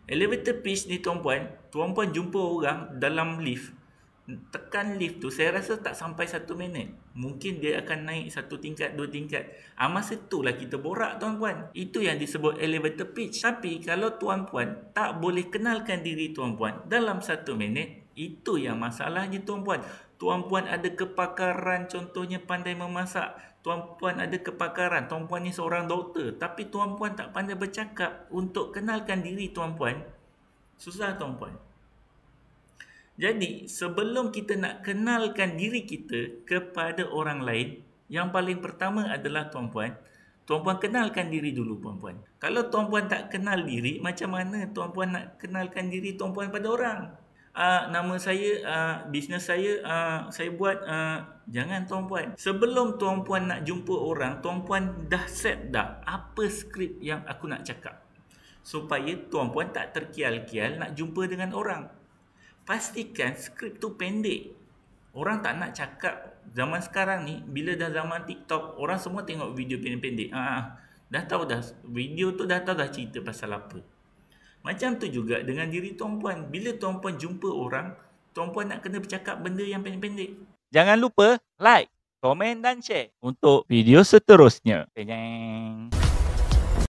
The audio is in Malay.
Elevator pitch ni tuan-puan jumpa orang dalam lift. Tekan lift tu, saya rasa tak sampai 1 minit. Mungkin dia akan naik 1 tingkat, 2 tingkat. Masa itulah kita borak tuan-puan. Itu yang disebut elevator pitch. Tapi kalau tuan-puan tak boleh kenalkan diri tuan-puan dalam 1 minit, itu yang masalahnya tuan-puan. Tuan-puan ada kepakaran, contohnya pandai memasak. Tuan-puan ada kepakaran, tuan-puan ni seorang doktor. Tapi tuan-puan tak pandai bercakap untuk kenalkan diri tuan-puan. Susah tuan-puan. Jadi, sebelum kita nak kenalkan diri kita kepada orang lain, yang paling pertama adalah tuan-puan kenalkan diri dulu tuan-puan. Kalau tuan-puan tak kenal diri, macam mana tuan-puan nak kenalkan diri tuan-puan pada orang? Nama saya, bisnes saya buat, jangan tuan-puan. Sebelum tuan-puan nak jumpa orang, tuan-puan dah set dah apa skrip yang aku nak cakap. Supaya tuan-puan tak terkial-kial nak jumpa dengan orang. Pastikan skrip tu pendek. Orang tak nak cakap. Zaman sekarang ni, bila dah zaman TikTok, orang semua tengok video pendek-pendek. Dah tahu dah, video tu dah tahu dah cerita pasal apa. Macam tu juga dengan diri tuan-puan. Bila tuan-puan jumpa orang, tuan-puan nak kena bercakap benda yang pendek-pendek. Jangan lupa like, komen dan share untuk video seterusnya. Penyeng.